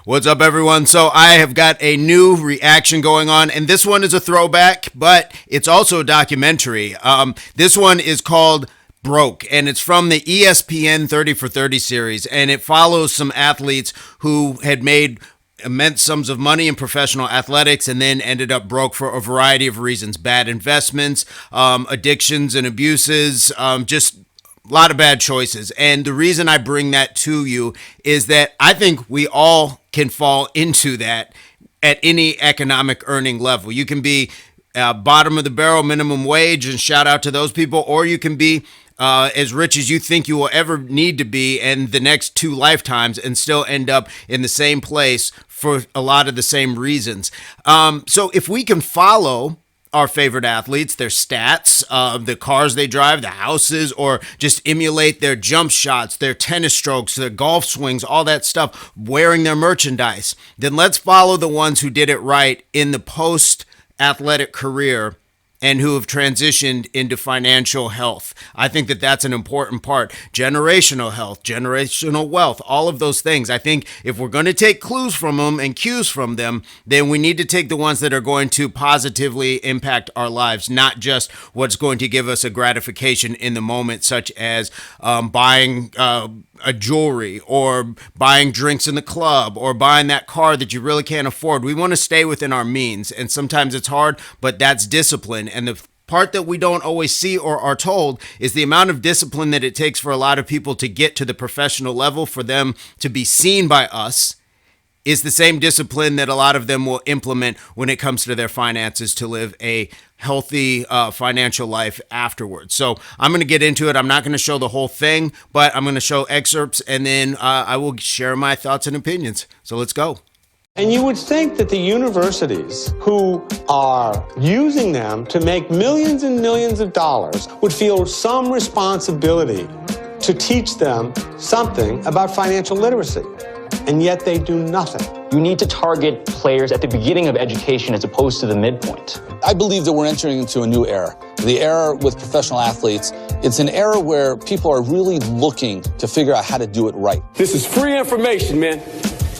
What's up, everyone? So I have got a new reaction going on, and this one is a throwback, but it's also a documentary. This one is called Broke, and it's from the ESPN 30 for 30 series, and it follows some athletes who had made immense sums of money in professional athletics and then ended up broke for a variety of reasons. Bad investments, addictions and abuses, just a lot of bad choices. And the reason I bring that to you is that I think we all can fall into that at any economic earning level. You can be bottom of the barrel minimum wage, and shout out to those people, or you can be as rich as you think you will ever need to be in the next 2 lifetimes and still end up in the same place for a lot of the same reasons. So if we can follow our favorite athletes, their stats, the cars they drive, the houses, or just emulate their jump shots, their tennis strokes, their golf swings, all that stuff, wearing their merchandise, then let's follow the ones who did it right in the post-athletic career and who have transitioned into financial health. I think that that's an important part. Generational health, generational wealth, all of those things. I think if we're going to take clues from them and cues from them, then we need to take the ones that are going to positively impact our lives, not just what's going to give us a gratification in the moment, such as buying a jewelry or buying drinks in the club or buying that car that you really can't afford. We want to stay within our means, and sometimes it's hard, but that's discipline. And the part that we don't always see or are told is the amount of discipline that it takes for a lot of people to get to the professional level, for them to be seen by us, is the same discipline that a lot of them will implement when it comes to their finances to live a healthy financial life afterwards. So I'm going to get into it. I'm not going to show the whole thing, but I'm going to show excerpts, and then I will share my thoughts and opinions. So let's go. And you would think that the universities who are using them to make millions and millions of dollars would feel some responsibility to teach them something about financial literacy. And yet they do nothing. You need to target players at the beginning of education as opposed to the midpoint. I believe that we're entering into a new era. The era with professional athletes, it's an era where people are really looking to figure out how to do it right. This is free information, man.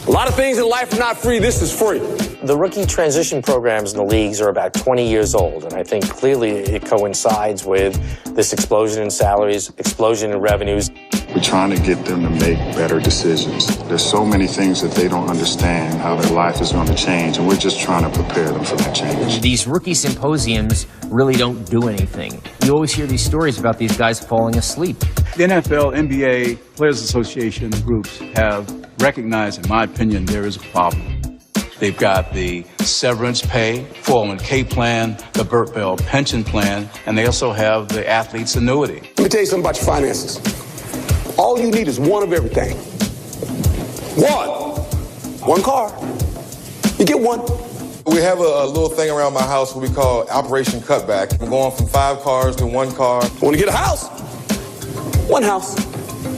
A lot of things in life are not free. This is free. The rookie transition programs in the leagues are about 20 years old, and I think clearly it coincides with this explosion in salaries, explosion in revenues. We're trying to get them to make better decisions. There's so many things that they don't understand how their life is going to change, and we're just trying to prepare them for that change. These rookie symposiums really don't do anything. You always hear these stories about these guys falling asleep. The NFL, NBA, Players Association groups have recognized, in my opinion, there is a problem. They've got the severance pay, 401k plan, the Burt Bell pension plan, and they also have the athlete's annuity. Let me tell you something about your finances. All you need is one of everything. One car. You get one. We have a little thing around my house what we call Operation Cutback. We're going from 5 cars to 1 car. Want to get a house? One house.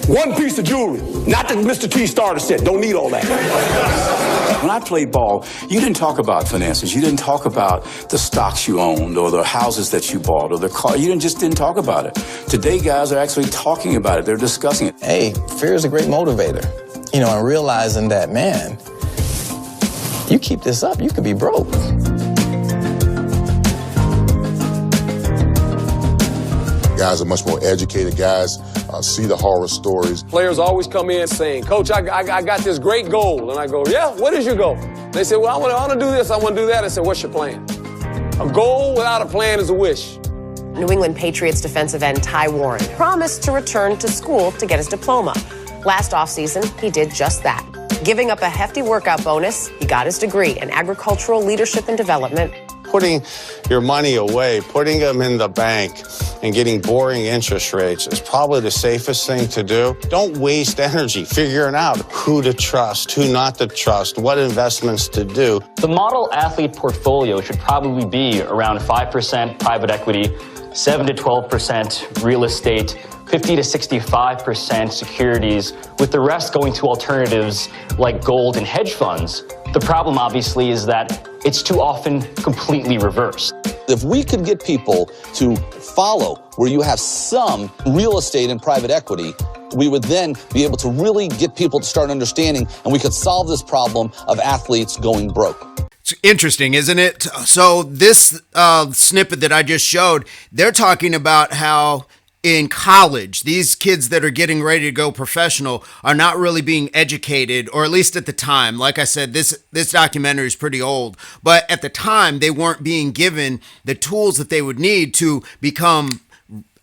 One piece of jewelry. Not the Mr. T starter set. Don't need all that. When I played ball, you didn't talk about finances. You didn't talk about the stocks you owned or the houses that you bought or the car. You just didn't talk about it. Today, guys are actually talking about it. They're discussing it. Hey, fear is a great motivator. You know, and realizing that, man, you keep this up, you could be broke. Guys are much more educated. Guys see the horror stories. Players always come in saying, Coach, I got this great goal. And I go, yeah, what is your goal? They say, well, I want to do this, I want to do that. I said, what's your plan? A goal without a plan is a wish. New England Patriots defensive end Ty Warren promised to return to school to get his diploma. Last offseason, he did just that. Giving up a hefty workout bonus, he got his degree in agricultural leadership and development. Putting your money away, putting them in the bank, and getting boring interest rates is probably the safest thing to do. Don't waste energy figuring out who to trust, who not to trust, what investments to do. The model athlete portfolio should probably be around 5% private equity, 7 to 12% real estate, 50 to 65% securities, with the rest going to alternatives like gold and hedge funds. The problem, obviously, is that it's too often completely reversed. If we could get people to follow where you have some real estate and private equity, we would then be able to really get people to start understanding, and we could solve this problem of athletes going broke. It's interesting, isn't it? So this snippet that I just showed, they're talking about how in college, these kids that are getting ready to go professional are not really being educated, or at least at the time. Like I said, this documentary is pretty old, but at the time they weren't being given the tools that they would need to become,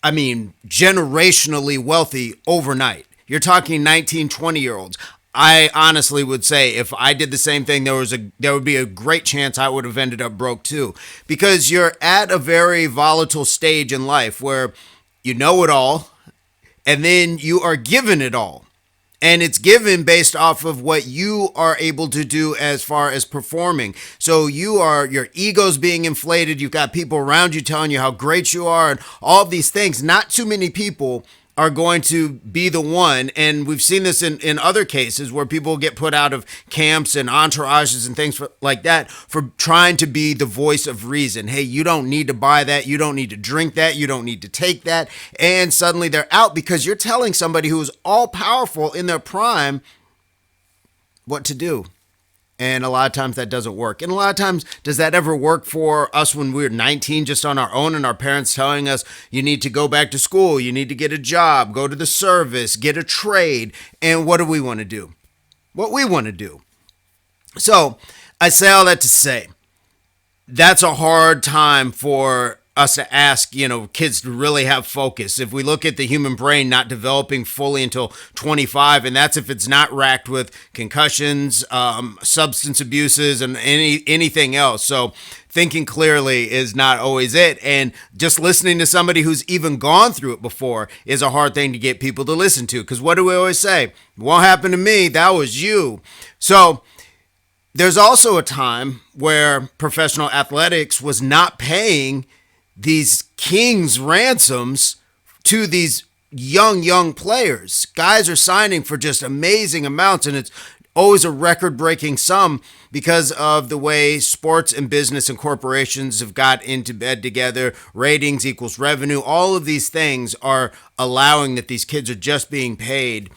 generationally wealthy overnight. You're talking 19, 20-year-olds. I honestly would say if I did the same thing, there would be a great chance I would have ended up broke too, because you're at a very volatile stage in life where you know it all, and then you are given it all. And it's given based off of what you are able to do as far as performing. So your ego's being inflated. You've got people around you telling you how great you are and all of these things. Not too many people are going to be the one. And we've seen this in other cases where people get put out of camps and entourages and things like that for trying to be the voice of reason. Hey, you don't need to buy that. You don't need to drink that. You don't need to take that. And suddenly they're out because you're telling somebody who is all powerful in their prime what to do. And a lot of times that doesn't work. And a lot of times, does that ever work for us when we were 19, just on our own, and our parents telling us, you need to go back to school, you need to get a job, go to the service, get a trade. And what do we want to do? What we want to do. So I say all that to say, that's a hard time for us to ask, kids to really have focus. If we look at the human brain not developing fully until 25, and that's if it's not racked with concussions, substance abuses, and anything else. So thinking clearly is not always it. And just listening to somebody who's even gone through it before is a hard thing to get people to listen to. Because what do we always say? It won't happen to me. That was you. So there's also a time where professional athletics was not paying these king's ransoms to these young players. Guys are signing for just amazing amounts, and it's always a record-breaking sum because of the way sports and business and corporations have got into bed together. Ratings equals revenue. All of these things are allowing that these kids are just being paid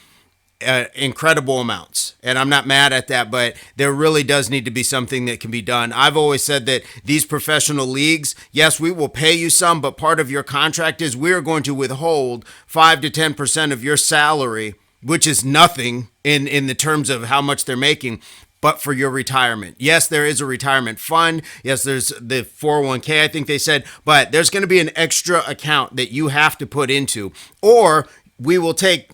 incredible amounts. And I'm not mad at that, but there really does need to be something that can be done. I've always said that these professional leagues, yes, we will pay you some, but part of your contract is we're going to withhold 5 to 10% of your salary, which is nothing in the terms of how much they're making, but for your retirement. Yes, there is a retirement fund. Yes, there's the 401k, I think they said, but there's going to be an extra account that you have to put into, or we will take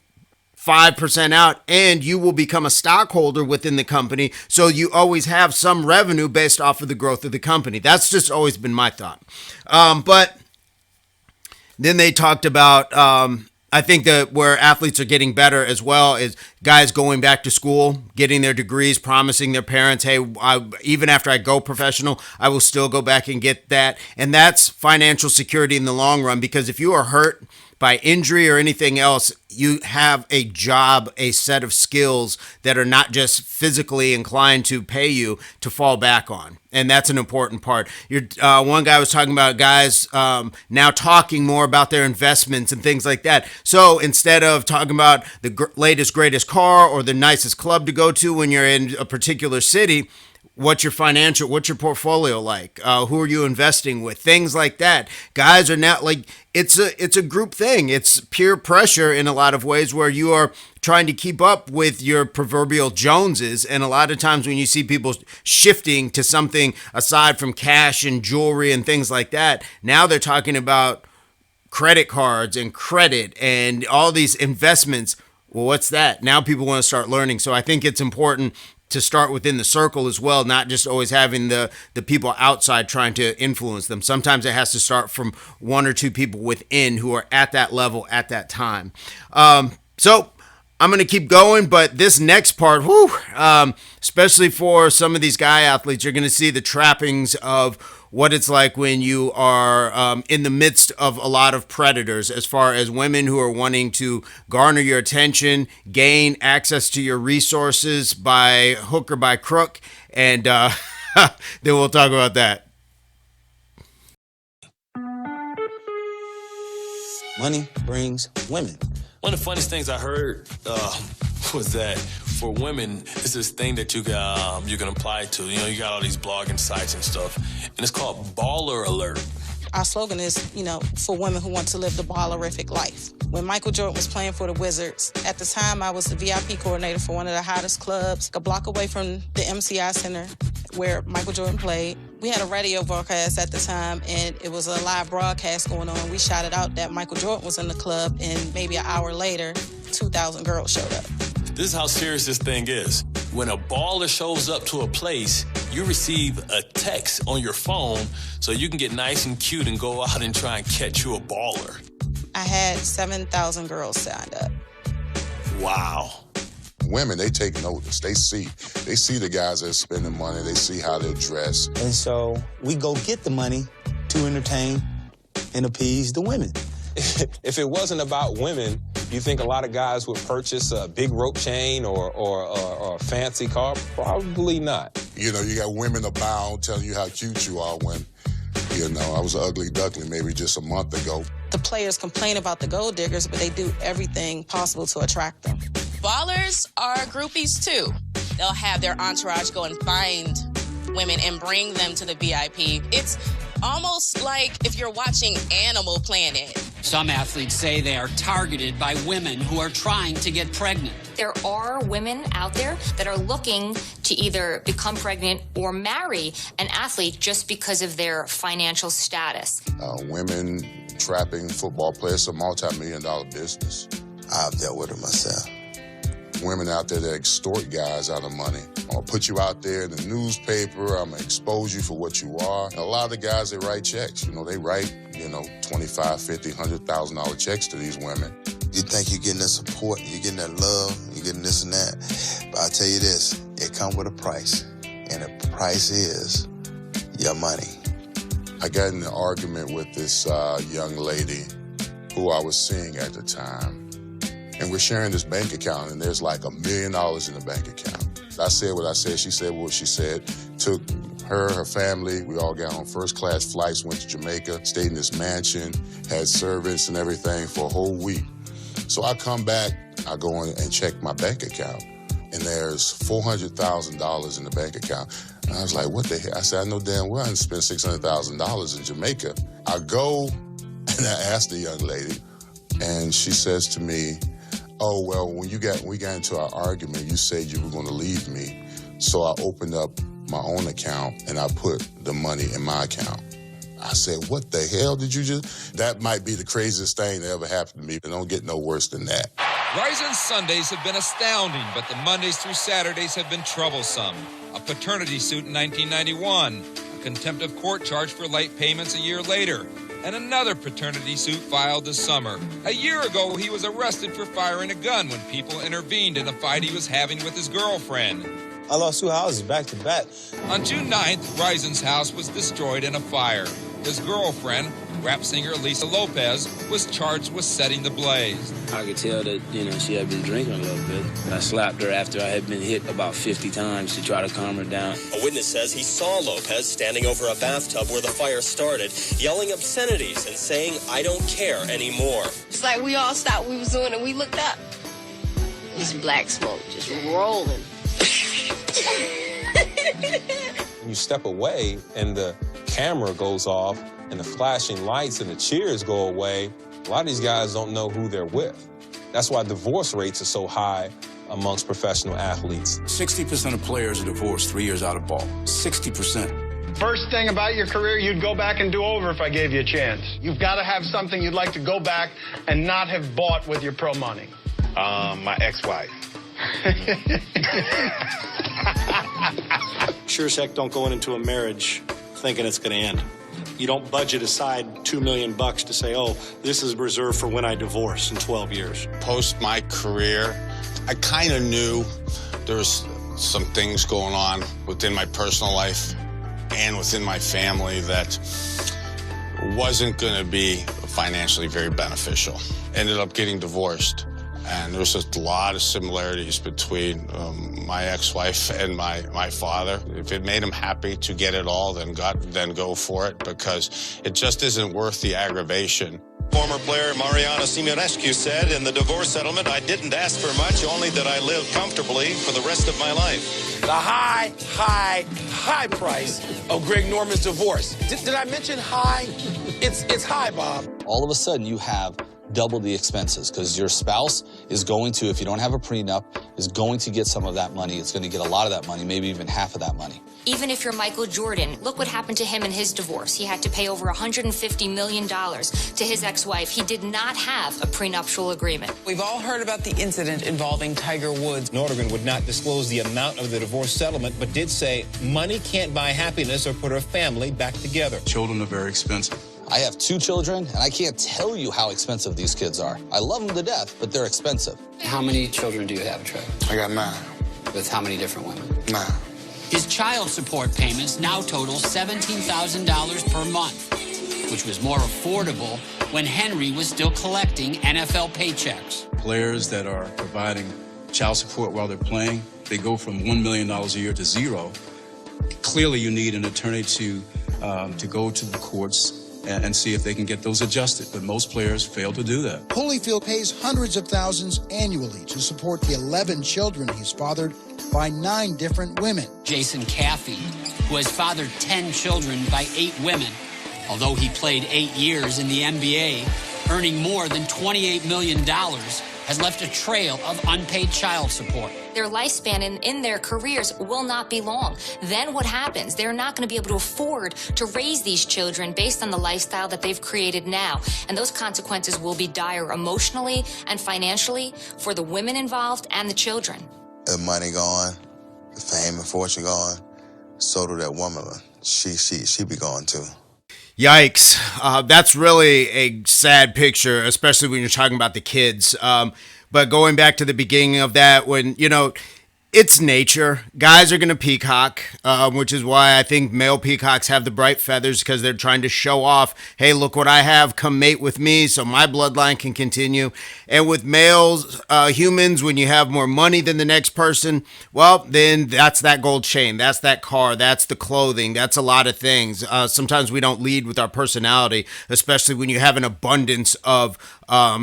5% out and you will become a stockholder within the company. So you always have some revenue based off of the growth of the company. That's just always been my thought. But then they talked about, I think that where athletes are getting better as well is guys going back to school, getting their degrees, promising their parents, hey, even after I go professional, I will still go back and get that. And that's financial security in the long run, because if you are hurt by injury or anything else, you have a job, a set of skills that are not just physically inclined to pay you to fall back on. And that's an important part. One guy was talking about guys now talking more about their investments and things like that. So instead of talking about the latest, greatest car or the nicest club to go to when you're in a particular city, what's your portfolio like? Who are you investing with? Things like that. Guys are now like, it's a group thing. It's peer pressure in a lot of ways where you are trying to keep up with your proverbial Joneses. And a lot of times when you see people shifting to something aside from cash and jewelry and things like that, now they're talking about credit cards and credit and all these investments. Well, what's that? Now people want to start learning. So I think it's important to start within the circle as well, not just always having the people outside trying to influence them. Sometimes it has to start from one or two people within who are at that level at that time. So I'm going to keep going, but this next part, especially for some of these guy athletes, you're going to see the trappings of what it's like when you are in the midst of a lot of predators, as far as women who are wanting to garner your attention, gain access to your resources by hook or by crook. And then we'll talk about that. Money brings women. One of the funniest things I heard was that for women, it's this thing that you can apply to. You know, you got all these blogging sites and stuff, and it's called Baller Alert. Our slogan is, for women who want to live the ballerific life. When Michael Jordan was playing for the Wizards, at the time I was the VIP coordinator for one of the hottest clubs, a block away from the MCI Center where Michael Jordan played. We had a radio broadcast at the time, and it was a live broadcast going on. We shouted out that Michael Jordan was in the club, and maybe an hour later, 2,000 girls showed up. This is how serious this thing is. When a baller shows up to a place, you receive a text on your phone so you can get nice and cute and go out and try and catch you a baller. I had 7,000 girls signed up. Wow. Women, they take notice. They see the guys that are spending money. They see how they dress. And so we go get the money to entertain and appease the women. If it wasn't about women, you think a lot of guys would purchase a big rope chain or a fancy car? Probably not. You know, you got women abound telling you how cute you are when, I was an ugly duckling maybe just a month ago. The players complain about the gold diggers, but they do everything possible to attract them. Ballers are groupies too. They'll have their entourage go and find women and bring them to the VIP. It's almost like if you're watching Animal Planet. Some athletes say they are targeted by women who are trying to get pregnant. There are women out there that are looking to either become pregnant or marry an athlete just because of their financial status. Women trapping football players, a multi-million-dollar business. I've dealt with it myself. Women out there that extort guys out of money. I'm gonna put you out there in the newspaper. I'm gonna expose you for what you are. And a lot of the guys, they write checks. They write, $25,000, $50,000, $100,000 checks to these women. You think you're getting that support, you're getting that love, you're getting this and that. But I'll tell you this, it comes with a price. And the price is your money. I got in an argument with this young lady who I was seeing at the time. And we're sharing this bank account, and there's like $1 million in the bank account. I said what I said. She said what she said. Took her family. We all got on first-class flights, went to Jamaica, stayed in this mansion, had servants and everything for a whole week. So I come back, I go in and check my bank account, and there's $400,000 in the bank account. And I was like, what the hell? I said, I know damn well I didn't spend $600,000 in Jamaica. I go and I ask the young lady, and she says to me, oh, well, when we got into our argument, you said you were going to leave me. So I opened up my own account and I put the money in my account. I said, what the hell did you just? That might be the craziest thing that ever happened to me. It don't get no worse than that. Rising Sundays have been astounding, but the Mondays through Saturdays have been troublesome. A paternity suit in 1991, a contempt of court charge for late payments a year later, and another paternity suit filed this summer. A year ago, he was arrested for firing a gun when people intervened in a fight he was having with his girlfriend. I lost 2 houses back to back. On June 9th, Rison's house was destroyed in a fire. His girlfriend, rap singer Lisa Lopez, was charged with setting the blaze. I could tell that, she had been drinking a little bit. I slapped her after I had been hit about 50 times to try to calm her down. A witness says he saw Lopez standing over a bathtub where the fire started, yelling obscenities and saying, I don't care anymore. It's like we all stopped what we was doing and we looked up. This black smoke just rolling. You step away and the camera goes off and the flashing lights and the cheers go away. A lot of these guys don't know who they're with. That's why divorce rates are so high amongst professional athletes. 60% of players are divorced 3 years out of ball. 60%. First thing about your career you'd go back and do over if I gave you a chance. You've got to have something you'd like to go back and not have bought with your pro money. My ex-wife. Sure as heck don't go into a marriage thinking it's going to end. You don't budget aside $2 million to say, oh, this is reserved for when I divorce in 12 years. Post my career, I kind of knew there was some things going on within my personal life and within my family that wasn't going to be financially very beneficial. Ended up getting divorced. And there's just a lot of similarities between my ex-wife and my father. If it made him happy to get it all, then go for it, because it just isn't worth the aggravation. Former player Mariana Simonescu said, in the divorce settlement, I didn't ask for much, only that I live comfortably for the rest of my life. The high price of Greg Norman's divorce. Did I mention high? It's high, Bob. All of a sudden, you have double the expenses because your spouse is going to, if you don't have a prenup, is going to get some of that money. It's going to get a lot of that money, maybe even half of that money. Even if you're Michael Jordan, look what happened to him in his divorce. He had to pay over $150 million to his ex-wife. He did not have a prenuptial agreement. We've all heard about the incident involving Tiger Woods. Nordegren would not disclose the amount of the divorce settlement, but did say money can't buy happiness or put her family back together. Children are very expensive. I have 2 children, and I can't tell you how expensive these kids are. I love them to death, but they're expensive. How many children do you have, Trey? I got 9. With how many different women? 9. His child support payments now total $17,000 per month, which was more affordable when Henry was still collecting NFL paychecks. Players that are providing child support while they're playing, they go from $1 million a year to 0. Clearly, you need an attorney to go to the courts and see if they can get those adjusted. But most players fail to do that. Holyfield pays hundreds of thousands annually to support the 11 children he's fathered by 9 different women. Jason Caffey, who has fathered 10 children by 8 women, although he played 8 years in the NBA, earning more than $28 million, has left a trail of unpaid child support. Their lifespan in their careers will not be long. Then what happens? They're not going to be able to afford to raise these children based on the lifestyle that they've created now. And those consequences will be dire emotionally and financially for the women involved and the children. The money gone, the fame and fortune gone, so do that woman. She be gone too. Yikes. That's really a sad picture, especially when you're talking about the kids. But going back to the beginning of that, when, it's nature. Guys are going to peacock, which is why I think male peacocks have the bright feathers, because they're trying to show off, hey, look what I have, come mate with me so my bloodline can continue. And with males, humans, when you have more money than the next person, well, then that's that gold chain, that's that car, that's the clothing, that's a lot of things. Sometimes we don't lead with our personality, especially when you have an abundance of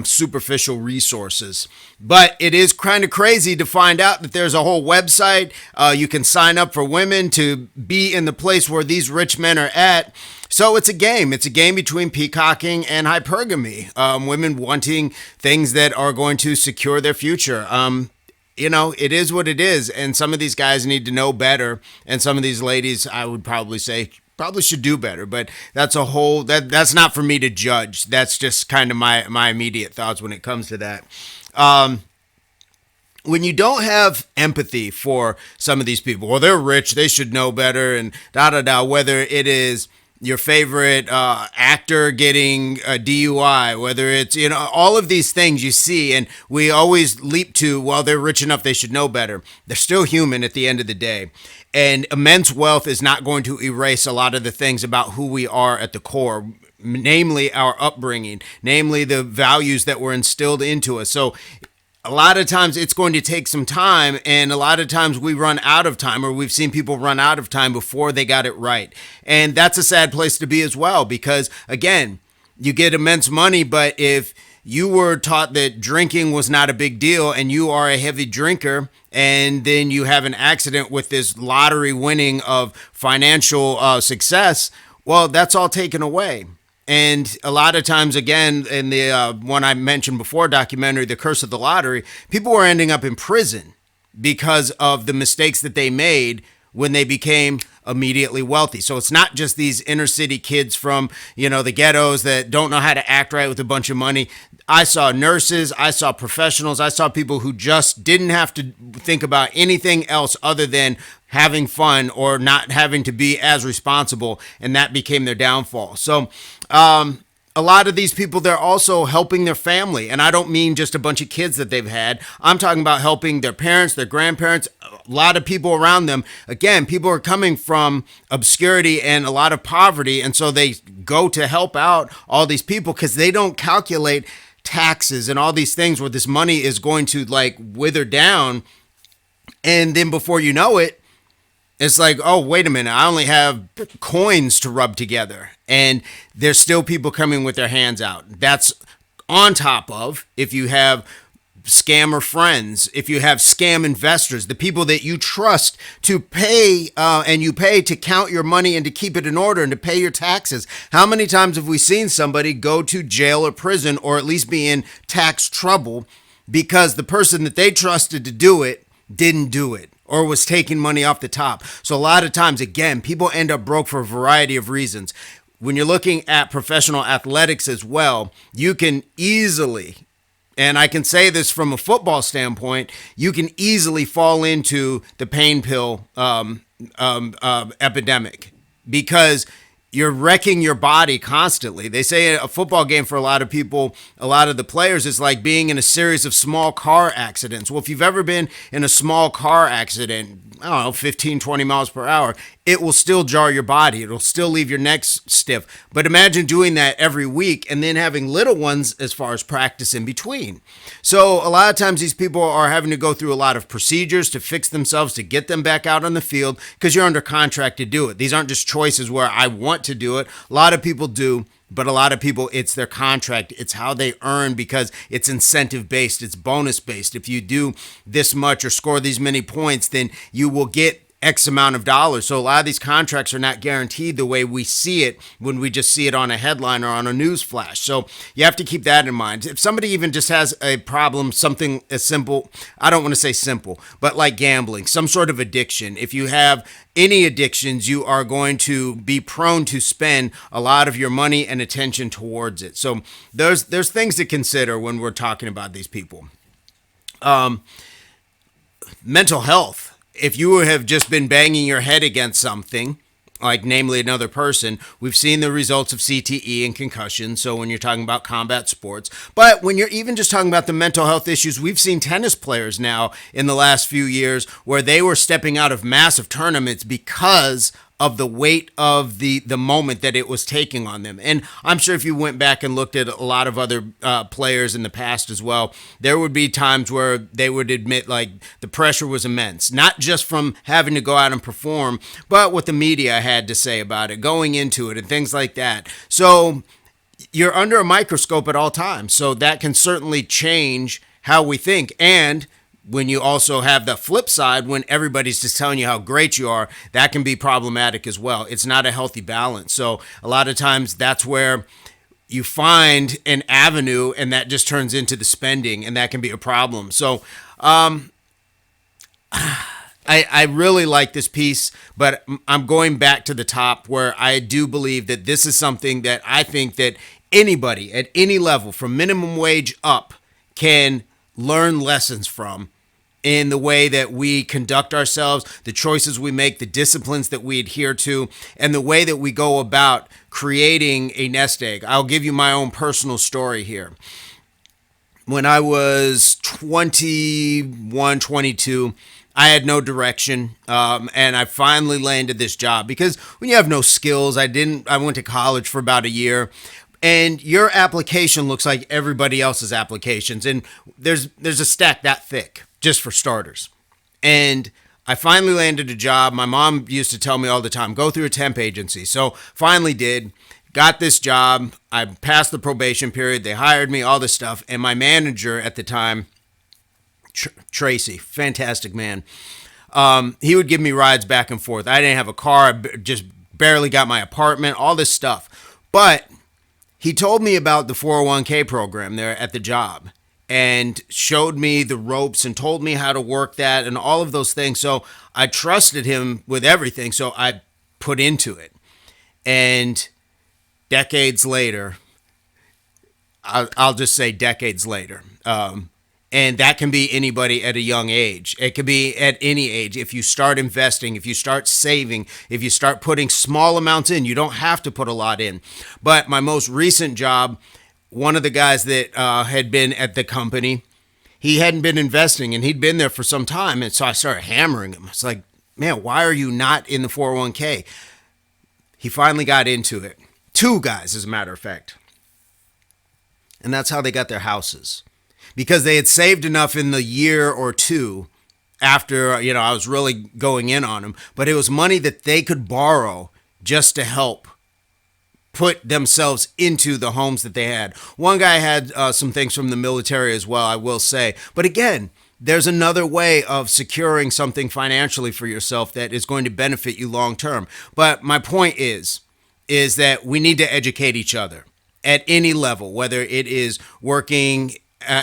superficial resources. But it is kind of crazy to find out that there's a whole website. You can sign up for women to be in the place where these rich men are at. So it's a game. It's a game between peacocking and hypergamy. Women wanting things that are going to secure their future. It is what it is. And some of these guys need to know better. And some of these ladies, I would probably say, probably should do better, but that's a whole, that's not for me to judge. That's just kind of my immediate thoughts when it comes to that. When you don't have empathy for some of these people, well, they're rich, they should know better, and whether it is your favorite actor getting a DUI, whether it's, all of these things you see, and we always leap to, well, they're rich enough, they should know better. They're still human at the end of the day. And immense wealth is not going to erase a lot of the things about who we are at the core, namely our upbringing, namely the values that were instilled into us. So a lot of times it's going to take some time, and a lot of times we run out of time, or we've seen people run out of time before they got it right. And that's a sad place to be as well, because again, you get immense money, but if you were taught that drinking was not a big deal and you are a heavy drinker, and then you have an accident with this lottery winning of financial success, well, that's all taken away. And a lot of times, again, in the one I mentioned before documentary, The Curse of the Lottery, people were ending up in prison because of the mistakes that they made when they became immediately wealthy. So it's not just these inner city kids from, the ghettos that don't know how to act right with a bunch of money. I saw nurses, I saw professionals, I saw people who just didn't have to think about anything else other than having fun or not having to be as responsible, and that became their downfall. So a lot of these people, they're also helping their family. And I don't mean just a bunch of kids that they've had. I'm talking about helping their parents, their grandparents, a lot of people around them. Again, people are coming from obscurity and a lot of poverty. And so they go to help out all these people because they don't calculate taxes and all these things where this money is going to like wither down. And then before you know it, it's like, oh, wait a minute, I only have coins to rub together. And there's still people coming with their hands out. That's on top of if you have scammer friends, if you have scam investors, the people that you trust to pay and you pay to count your money and to keep it in order and to pay your taxes. How many times have we seen somebody go to jail or prison or at least be in tax trouble because the person that they trusted to do it didn't do it or was taking money off the top? So a lot of times, again, people end up broke for a variety of reasons. When you're looking at professional athletics as well, you can easily, and I can say this from a football standpoint, you can easily fall into the pain pill epidemic because you're wrecking your body constantly. They say a football game for a lot of people, a lot of the players, is like being in a series of small car accidents. Well, if you've ever been in a small car accident, I don't know, 15, 20 miles per hour, it will still jar your body. It'll still leave your neck stiff. But imagine doing that every week and then having little ones as far as practice in between. So a lot of times these people are having to go through a lot of procedures to fix themselves, to get them back out on the field because you're under contract to do it. These aren't just choices where I want to do it. A lot of people do. But a lot of people, it's their contract. It's how they earn because it's incentive based. It's bonus based. If you do this much or score these many points, then you will get X amount of dollars. So a lot of these contracts are not guaranteed the way we see it when we just see it on a headline or on a news flash. So you have to keep that in mind. If somebody even just has a problem, something as simple, I don't want to say simple, but like gambling, some sort of addiction. If you have any addictions, you are going to be prone to spend a lot of your money and attention towards it. So there's things to consider when we're talking about these people. Mental health. If you have just been banging your head against something, like namely another person, we've seen the results of CTE and concussion. So when you're talking about combat sports, but when you're even just talking about the mental health issues, we've seen tennis players now in the last few years where they were stepping out of massive tournaments because of the weight of the moment that it was taking on them. And I'm sure if you went back and looked at a lot of other players in the past as well, there would be times where they would admit like the pressure was immense, not just from having to go out and perform, but what the media had to say about it, going into it and things like that. So you're under a microscope at all times. So that can certainly change how we think. And when you also have the flip side, when everybody's just telling you how great you are, that can be problematic as well. It's not a healthy balance. So a lot of times that's where you find an avenue and that just turns into the spending, and that can be a problem. So I really like this piece, but I'm going back to the top where I do believe that this is something that I think that anybody at any level from minimum wage up can learn lessons from in the way that we conduct ourselves, the choices we make, the disciplines that we adhere to, and the way that we go about creating a nest egg. I'll give you my own personal story here. When I was 21, 22, I had no direction, and I finally landed this job because when you have no skills, I went to college for about a year. And your application looks like everybody else's applications. And there's a stack that thick, just for starters. And I finally landed a job. My mom used to tell me all the time, go through a temp agency. So finally did, got this job. I passed the probation period. They hired me, all this stuff. And my manager at the time, Tracy, fantastic man, he would give me rides back and forth. I didn't have a car. I just barely got my apartment, all this stuff. But he told me about the 401k program there at the job and showed me the ropes and told me how to work that and all of those things. So I trusted him with everything. So I put into it. And decades later, I'll just say decades later, and that can be anybody at a young age. It could be at any age. If you start investing, if you start saving, if you start putting small amounts in, you don't have to put a lot in. But my most recent job, one of the guys that had been at the company, he hadn't been investing and he'd been there for some time. And so I started hammering him. It's like, man, why are you not in the 401k? He finally got into it. Two guys, as a matter of fact. And that's how they got their houses. Because they had saved enough in the year or two after, I was really going in on them. But it was money that they could borrow just to help put themselves into the homes that they had. One guy had some things from the military as well, I will say. But again, there's another way of securing something financially for yourself that is going to benefit you long term. But my point is that we need to educate each other at any level, whether it is working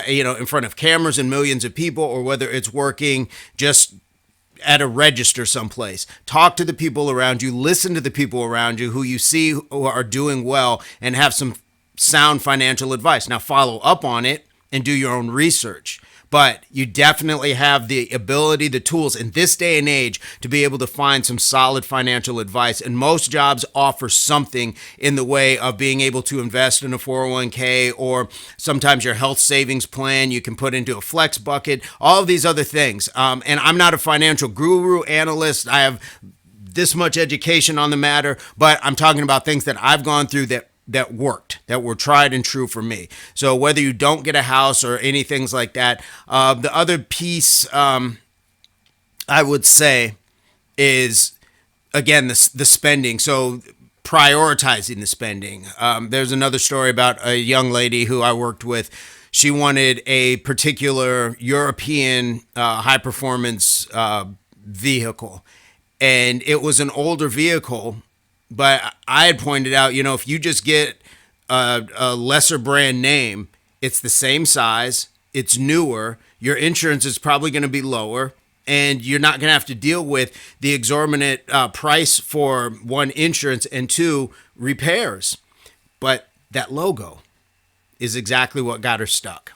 in front of cameras and millions of people, or whether it's working just at a register someplace. Talk to the people around you, listen to the people around you who you see who are doing well, and have some sound financial advice. Now follow up on it and do your own research. But you definitely have the ability, the tools in this day and age to be able to find some solid financial advice. And most jobs offer something in the way of being able to invest in a 401k, or sometimes your health savings plan you can put into a flex bucket, all of these other things. And I'm not a financial guru, analyst. I have this much education on the matter, but I'm talking about things that I've gone through that worked, that were tried and true for me. So whether you don't get a house or any things like that, the other piece I would say is, again, the spending. So prioritizing the spending. There's another story about a young lady who I worked with. She wanted a particular European high performance vehicle, and it was an older vehicle. But I had pointed out, if you just get a lesser brand name, it's the same size, it's newer, your insurance is probably going to be lower, and you're not going to have to deal with the exorbitant price for one, insurance, and two, repairs. But that logo is exactly what got her stuck.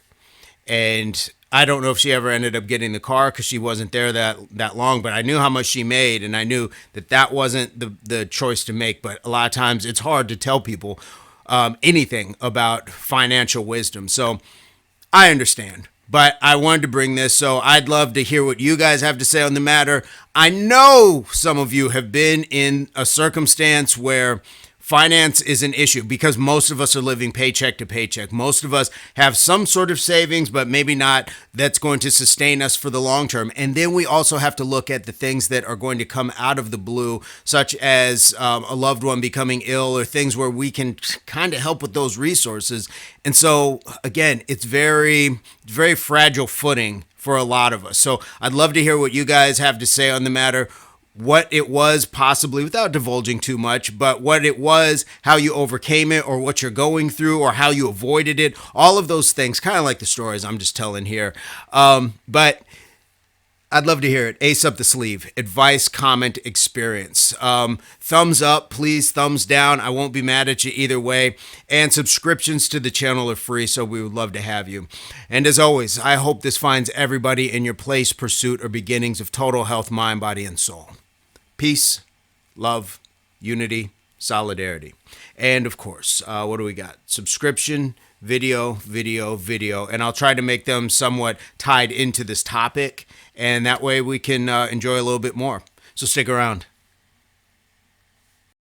And I don't know if she ever ended up getting the car because she wasn't there that long, but I knew how much she made, and I knew that wasn't the choice to make. But a lot of times it's hard to tell people anything about financial wisdom. So I understand, but I wanted to bring this, so I'd love to hear what you guys have to say on the matter. I know some of you have been in a circumstance where finance is an issue because most of us are living paycheck to paycheck. Most of us have some sort of savings, but maybe not that's going to sustain us for the long term. And then we also have to look at the things that are going to come out of the blue, such as a loved one becoming ill, or things where we can kind of help with those resources. And so, again, it's very, very fragile footing for a lot of us. So I'd love to hear what you guys have to say on the matter. What it was, possibly, without divulging too much, but what it was, how you overcame it, or what you're going through, or how you avoided it, all of those things, kind of like the stories I'm just telling here. But I'd love to hear it. Ace up the sleeve. Advice, comment, experience. Thumbs up, please. Thumbs down. I won't be mad at you either way. And subscriptions to the channel are free, so we would love to have you. And as always, I hope this finds everybody in your place, pursuit, or beginnings of total health, mind, body, and soul. Peace, love, unity, solidarity. And of course, what do we got? Subscription, video, and I'll try to make them somewhat tied into this topic, and that way we can enjoy a little bit more. So stick around.